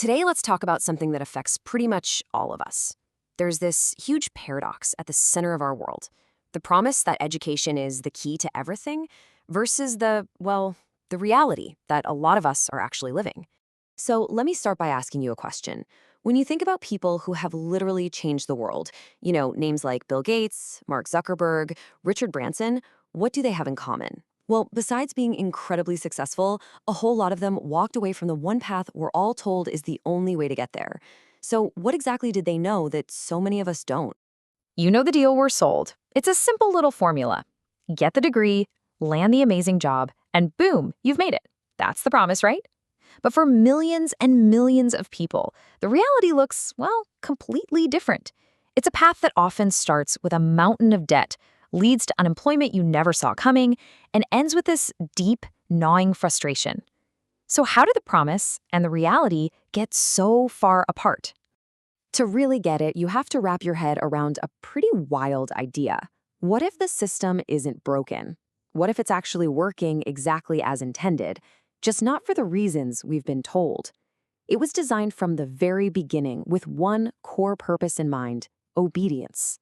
Today, let's talk about something that affects pretty much all of us. There's this huge paradox at the center of our world. The promise that education is the key to everything versus the reality that a lot of us are actually living. So let me start by asking you a question. When you think about people who have literally changed the world, names like Bill Gates, Mark Zuckerberg, Richard Branson, what do they have in common? Well, besides being incredibly successful, a whole lot of them walked away from the one path we're all told is the only way to get there. So what exactly did they know that so many of us don't? You know the deal we're sold. It's a simple little formula. Get the degree, land the amazing job, and boom, you've made it. That's the promise, right? But for millions and millions of people, the reality looks, well, completely different. It's a path that often starts with a mountain of debt, leads to unemployment you never saw coming, and ends with this deep, gnawing frustration. So how did the promise and the reality get so far apart? To really get it, you have to wrap your head around a pretty wild idea. What if the system isn't broken? What if it's actually working exactly as intended, just not for the reasons we've been told? It was designed from the very beginning with one core purpose in mind: obedience.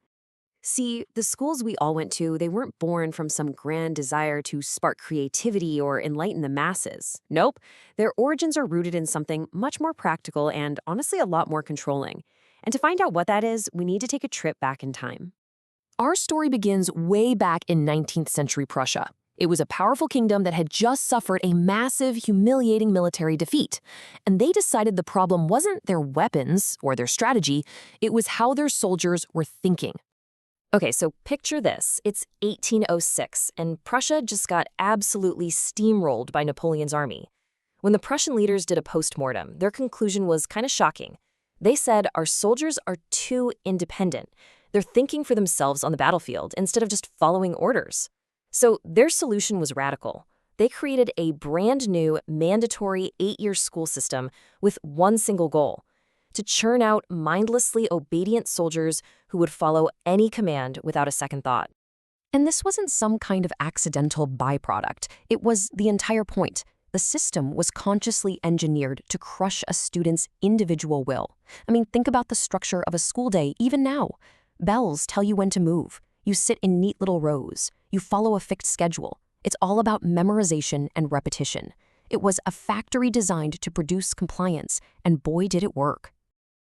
See, the schools we all went to, they weren't born from some grand desire to spark creativity or enlighten the masses. Nope, their origins are rooted in something much more practical and honestly a lot more controlling. And to find out what that is, we need to take a trip back in time. Our story begins way back in 19th century Prussia. It was a powerful kingdom that had just suffered a massive, humiliating military defeat. And they decided the problem wasn't their weapons or their strategy, it was how their soldiers were thinking. Okay, so picture this. It's 1806, and Prussia just got absolutely steamrolled by Napoleon's army. When the Prussian leaders did a post-mortem, their conclusion was kind of shocking. They said our soldiers are too independent. They're thinking for themselves on the battlefield instead of just following orders. So their solution was radical. They created a brand new, mandatory 8-year school system with one single goal: to churn out mindlessly obedient soldiers who would follow any command without a second thought. And this wasn't some kind of accidental byproduct. It was the entire point. The system was consciously engineered to crush a student's individual will. I mean, think about the structure of a school day even now. Bells tell you when to move. You sit in neat little rows. You follow a fixed schedule. It's all about memorization and repetition. It was a factory designed to produce compliance, and boy, did it work.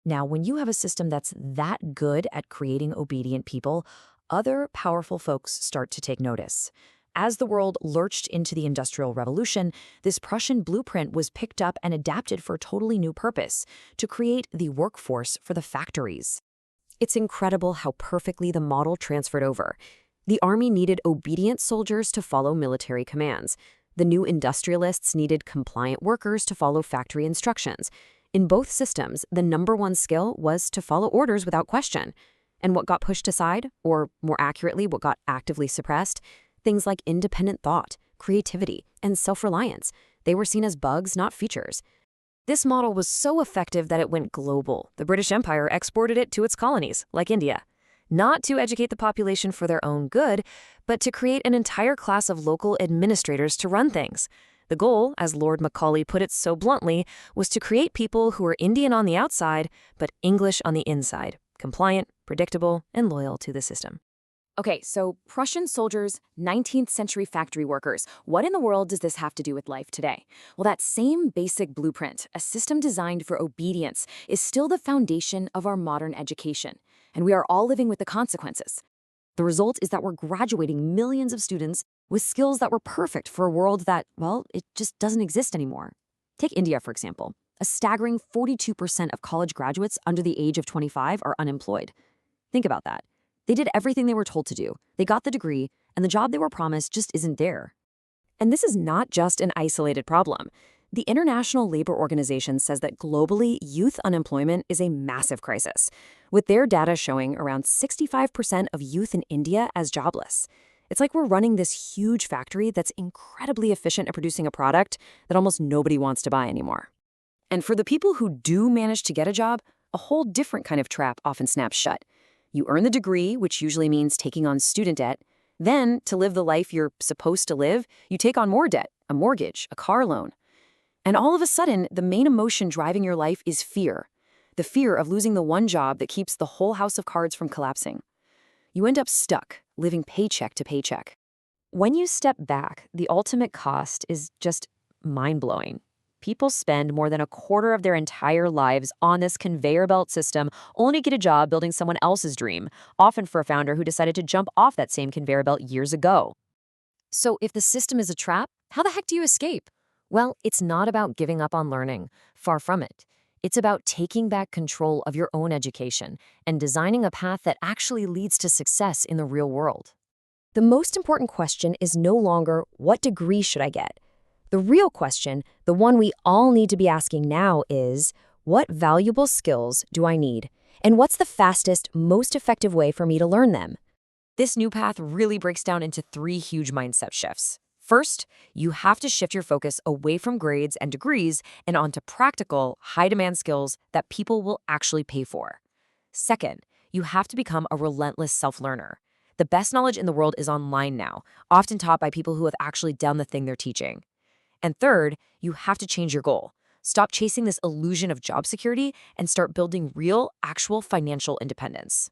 Now, when you have a system that's that good at creating obedient people, other powerful folks start to take notice. As the world lurched into the Industrial Revolution, this Prussian blueprint was picked up and adapted for a totally new purpose: to create the workforce for the factories. It's incredible how perfectly the model transferred over. The army needed obedient soldiers to follow military commands. The new industrialists needed compliant workers to follow factory instructions. In both systems, the number one skill was to follow orders without question. And what got pushed aside, or more accurately, what got actively suppressed? Things like independent thought, creativity, and self-reliance. They were seen as bugs, not features. This model was so effective that it went global. The British Empire exported it to its colonies, like India. Not to educate the population for their own good, but to create an entire class of local administrators to run things. The goal, as Lord Macaulay put it so bluntly, was to create people who were Indian on the outside, but English on the inside, compliant, predictable, and loyal to the system. Okay, so Prussian soldiers, 19th century factory workers. What in the world does this have to do with life today? Well, that same basic blueprint, a system designed for obedience, is still the foundation of our modern education. And we are all living with the consequences. The result is that we're graduating millions of students with skills that were perfect for a world that, well, it just doesn't exist anymore. Take India, for example. A staggering 42% of college graduates under the age of 25 are unemployed. Think about that. They did everything they were told to do. They got the degree, and the job they were promised just isn't there. And this is not just an isolated problem. The International Labor Organization says that globally, youth unemployment is a massive crisis, with their data showing around 65% of youth in India as jobless. It's like we're running this huge factory that's incredibly efficient at producing a product that almost nobody wants to buy anymore. And for the people who do manage to get a job, a whole different kind of trap often snaps shut. You earn the degree, which usually means taking on student debt. Then, to live the life you're supposed to live, you take on more debt, a mortgage, a car loan. And all of a sudden, the main emotion driving your life is fear. The fear of losing the one job that keeps the whole house of cards from collapsing. You end up stuck, living paycheck to paycheck. When you step back, the ultimate cost is just mind-blowing. People spend more than a quarter of their entire lives on this conveyor belt system only to get a job building someone else's dream, often for a founder who decided to jump off that same conveyor belt years ago. So if the system is a trap, how the heck do you escape? Well, it's not about giving up on learning. Far from it. It's about taking back control of your own education and designing a path that actually leads to success in the real world. The most important question is no longer, what degree should I get? The real question, the one we all need to be asking now is, what valuable skills do I need? And what's the fastest, most effective way for me to learn them? This new path really breaks down into 3 huge mindset shifts. First, you have to shift your focus away from grades and degrees and onto practical, high-demand skills that people will actually pay for. Second, you have to become a relentless self-learner. The best knowledge in the world is online now, often taught by people who have actually done the thing they're teaching. And third, you have to change your goal. Stop chasing this illusion of job security and start building real, actual financial independence.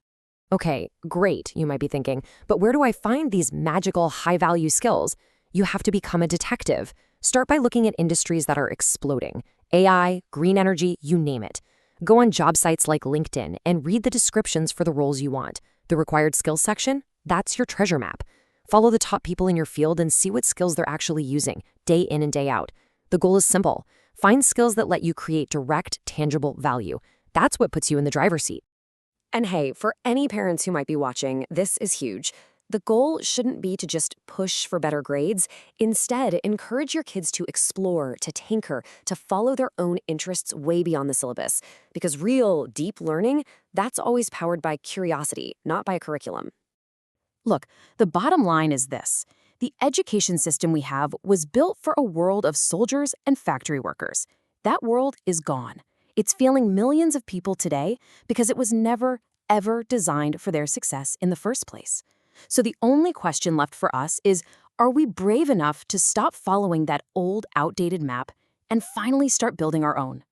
Okay, great, you might be thinking, but where do I find these magical, high-value skills? You have to become a detective. Start by looking at industries that are exploding. AI, green energy, you name it. Go on job sites like LinkedIn and read the descriptions for the roles you want. The required skills section? That's your treasure map. Follow the top people in your field and see what skills they're actually using, day in and day out. The goal is simple. Find skills that let you create direct, tangible value. That's what puts you in the driver's seat. And hey, for any parents who might be watching, this is huge. The goal shouldn't be to just push for better grades. Instead, encourage your kids to explore, to tinker, to follow their own interests way beyond the syllabus. Because real, deep learning, that's always powered by curiosity, not by a curriculum. Look, the bottom line is this. The education system we have was built for a world of soldiers and factory workers. That world is gone. It's failing millions of people today because it was never, ever designed for their success in the first place. So the only question left for us is, are we brave enough to stop following that old, outdated map and finally start building our own?